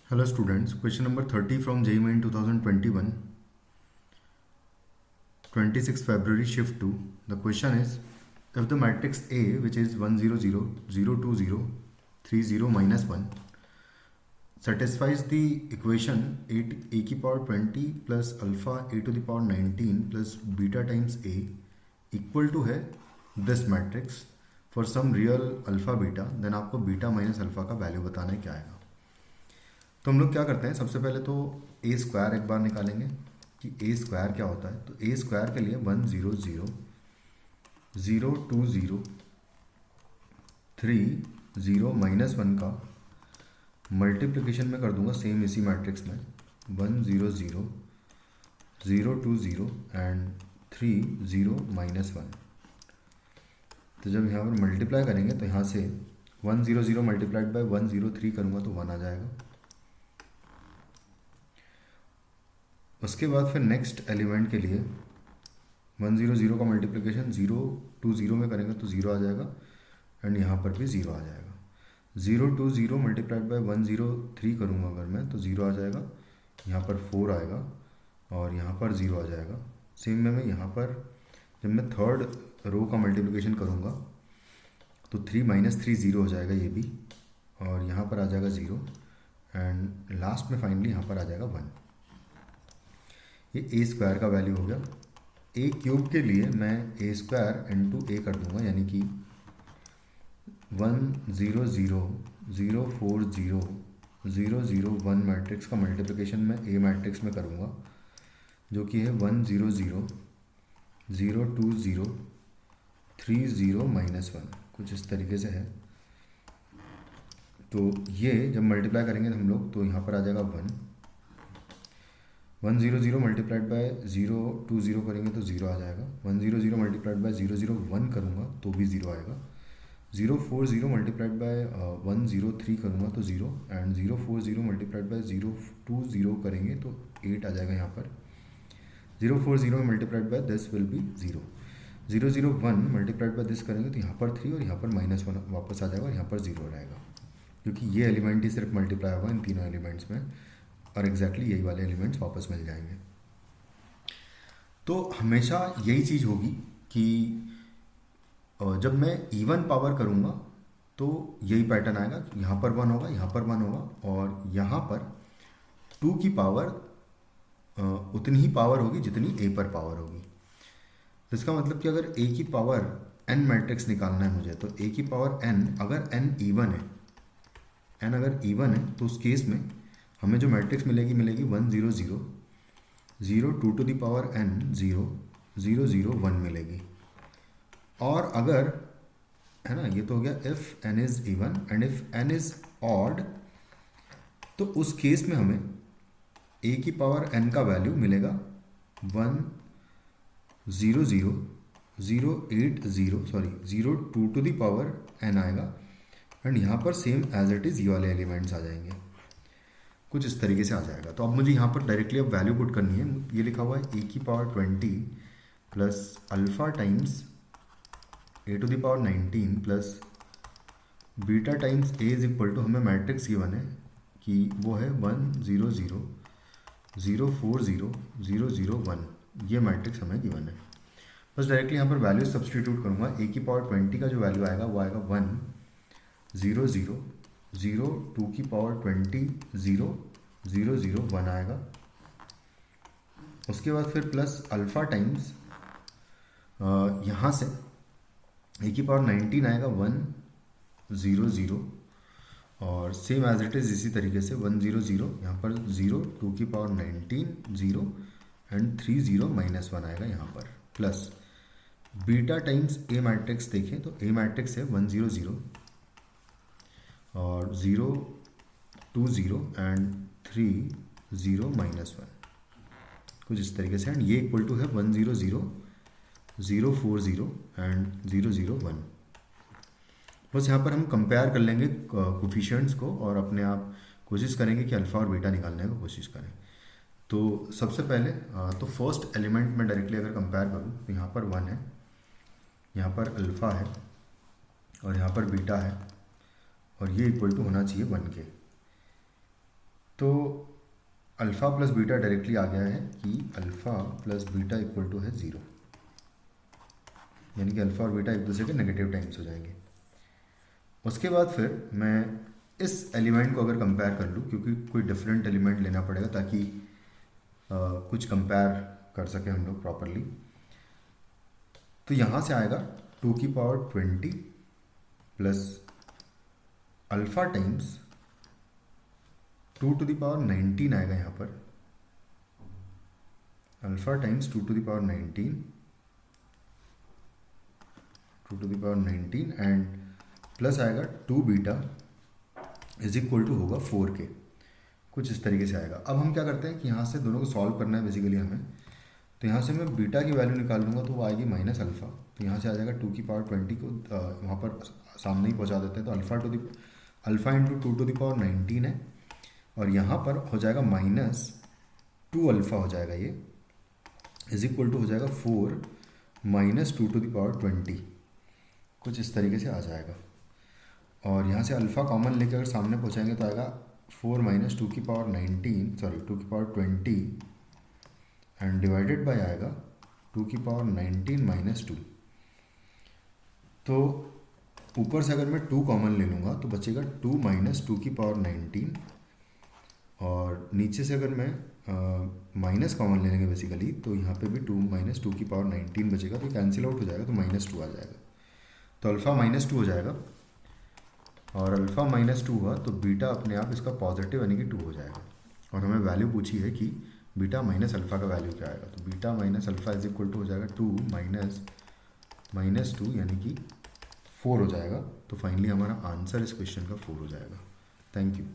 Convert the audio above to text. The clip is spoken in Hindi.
Hello students, question number 30 from JEE Main 2021, 26 February shift 2. The question is, if the matrix A, which is 1 0 0 0 2 0 3 0 minus 1, satisfies the equation a की power 20 plus alpha a to the power 19 plus beta times a equal to है this matrix for some real alpha beta, then आपको beta minus alpha का वैल्यू बताना है क्या आएगा। तो हम लोग क्या करते हैं, सबसे पहले तो ए स्क्वायर एक बार निकालेंगे कि ए स्क्वायर क्या होता है। तो ए स्क्वायर के लिए 1 0 0 0 2 0 3 0 माइनस 1 का मल्टीप्लिकेशन में कर दूंगा सेम इसी मैट्रिक्स में 1 0 0 0 2 0 एंड 3 0 माइनस 1। तो जब यहाँ पर मल्टीप्लाई करेंगे तो यहाँ से 1 0 0 मल्टीप्लाइड बाय 1 0 3 करूँगा तो 1 आ जाएगा। उसके बाद फिर नेक्स्ट एलिमेंट के लिए 1 0 0 का मल्टीप्लिकेशन 0 2 0 में करेंगे तो 0 आ जाएगा एंड यहाँ पर भी 0 आ जाएगा। 0 2 0 मल्टीप्लाइड बाय 1 0 3 करूँगा अगर मैं तो 0 आ जाएगा, यहाँ पर 4 आएगा और यहाँ पर 0 आ जाएगा। सेम में मैं यहाँ पर जब मैं थर्ड रो का मल्टीप्लिकेशन करूँगा तो 3 माइनस 3 0 हो जाएगा ये भी, और यहाँ पर आ जाएगा 0 एंड लास्ट में फाइनली यहाँ पर आ जाएगा 1। ये ए स्क्वायर का वैल्यू हो गया। ए क्यूब के लिए मैं ए स्क्वायर इंटू ए कर दूंगा, यानी कि 1 0 0 0 4 0 0 0 1 मैट्रिक्स का मल्टीप्लिकेशन मैं ए मैट्रिक्स में करूँगा जो कि है 1 0 0 0 2 0 3 0 माइनस 1, कुछ इस तरीके से है। तो ये जब मल्टीप्लाई करेंगे हम लोग तो यहाँ पर आ जाएगा 1 0 0 मल्टीप्लाइड बाय 0 2 0 करेंगे तो 0 आ जाएगा। 1 0 0 मल्टीप्लाइड बाय 0 0 1 करूँगा तो भी 0 आएगा। 0 4 0 मल्टीप्लाइड बाय 1 0 3 करूँगा तो 0 एंड 0 4 0 मल्टीप्लाइड बाय 0 2 0 करेंगे तो 8 आ जाएगा यहाँ पर। 0 4 0 multiplied by this will be 0 0 0 1 multiplied by this करेंगे तो यहाँ पर 3 और यहाँ पर -1 वापस आ जाएगा और यहाँ पर 0 रहेगा, क्योंकि ये एलिमेंट ही सिर्फ मल्टीप्लाई होगा इन तीनों एलिमेंट्स में और एग्जैक्टली यही वाले एलिमेंट्स वापस मिल जाएंगे। तो हमेशा यही चीज़ होगी कि जब मैं इवन पावर करूँगा तो यही पैटर्न आएगा, यहाँ पर 1 होगा, यहाँ पर 1 होगा और यहाँ पर 2 की पावर उतनी ही पावर होगी जितनी a पर पावर होगी। तो इसका मतलब कि अगर a की पावर n मैट्रिक्स निकालना है मुझे, तो a की पावर n अगर n इवन है, n अगर इवन है तो उस केस में हमें जो मैट्रिक्स मिलेगी 1 0 0 0 2 टू द पावर n 0 0 0 1 मिलेगी। और अगर है ना, ये तो हो गया if n is even and if n is odd, तो उस केस में हमें a की पावर n का वैल्यू मिलेगा 1 0 0 0 8 0 0 2 टू द पावर n आएगा एंड यहाँ पर सेम एज इट इज़ ये वाले एलिमेंट्स आ जाएंगे, कुछ इस तरीके से आ जाएगा। तो अब मुझे यहाँ पर डायरेक्टली अब वैल्यू पुट करनी है। ये लिखा हुआ है a की power 20 plus alpha times a to the power 19 plus beta times a is equal to, हमें मैट्रिक्स गिवन है कि वो है 1 0 0 0 4 0 0 0 1, ये मैट्रिक्स हमें गिवन है। बस डायरेक्टली यहाँ पर वैल्यू सब्सटीट्यूट करूँगा। a की पावर 20 का जो वैल्यू आएगा वो आएगा 1 0 0 0 2 की पावर 20 0 0 0 1 आएगा। उसके बाद फिर प्लस अल्फ़ा टाइम्स यहाँ से a की पावर 19 आएगा 1 0 0 और सेम एज इट इज़ इसी तरीके से 1 0 0 यहाँ पर 0 2 की पावर 19 0 एंड 3 0 माइनस 1 आएगा यहाँ पर, plus beta times a matrix देखें तो a मैट्रिक्स है 1 0 0 और 0 2 0 एंड 3 0 माइनस 1, कुछ इस तरीके से, एंड ये इक्वल टू है 1 0 0 0 4 0 एंड 0 0 1। बस यहाँ पर हम कंपेयर कर लेंगे कोफिशिएंट्स को और अपने आप कोशिश करेंगे कि अल्फ़ा और बीटा निकालने की कोशिश करें। तो सबसे पहले तो फर्स्ट एलिमेंट में डायरेक्टली अगर कंपेयर करूँ तो यहाँ पर 1 है, यहाँ पर अल्फ़ा है और यहाँ पर बीटा है और ये इक्वल टू होना चाहिए 1 के। तो अल्फ़ा प्लस बीटा डायरेक्टली आ गया है कि alpha plus beta equal to है 0, यानी कि अल्फ़ा और बीटा एक दूसरे के नेगेटिव टाइम्स हो जाएंगे। उसके बाद फिर मैं इस एलिमेंट को अगर कंपेयर कर लूँ, क्योंकि कोई डिफरेंट एलिमेंट लेना पड़ेगा ताकि कुछ कंपेयर कर सकें हम लोग प्रॉपरली। तो यहाँ से आएगा 2 की power 20 plus alpha times 2 to the power 19 आएगा यहाँ पर, alpha times 2 to the power 19 and plus आएगा 2 बीटा इज इक्वल टू होगा 4 के, कुछ इस तरीके से आएगा। अब हम क्या करते हैं कि यहाँ से दोनों को सॉल्व करना है बेसिकली हमें। तो यहाँ से मैं बीटा की वैल्यू निकाल लूँगा तो वो आएगी माइनस अल्फ़ा, तो यहाँ से आ जाएगा 2 की पावर 20 को वहाँ पर सामने ही पहुँचा देते हैं, तो alpha into 2 to the power 19 है, और यहाँ पर हो जाएगा -2 अल्फ़ा हो जाएगा ये, इज इक्वल टू हो जाएगा 4 माइनस 2 टू द पावर 20, कुछ इस तरीके से आ जाएगा। और यहाँ से अल्फ़ा कॉमन लेकर अगर सामने पहुँचाएंगे तो आएगा 4 माइनस 2 एंड डिवाइडेड बाय आएगा 2 की पावर 19 माइनस 2। तो ऊपर से अगर मैं 2 कॉमन ले लूँगा तो बचेगा 2 माइनस 2 की पावर 19, और नीचे से अगर मैं माइनस कॉमन ले लेंगे बेसिकली तो यहाँ पे भी 2 माइनस 2 की पावर 19 बचेगा, तो कैंसिल आउट हो जाएगा, तो -2 आ जाएगा। तो अल्फ़ा -2 हो जाएगा, और अल्फ़ा -2 हुआ तो बीटा अपने आप इसका पॉजिटिव यानी कि 2 हो जाएगा। और हमें वैल्यू पूछी है कि बीटा माइनस अल्फ़ा का वैल्यू क्या आएगा, तो beta minus alpha is equal to हो जाएगा 2 माइनस 2 यानी कि 4 हो जाएगा। तो फाइनली हमारा आंसर इस क्वेश्चन का 4 हो जाएगा। Thank you.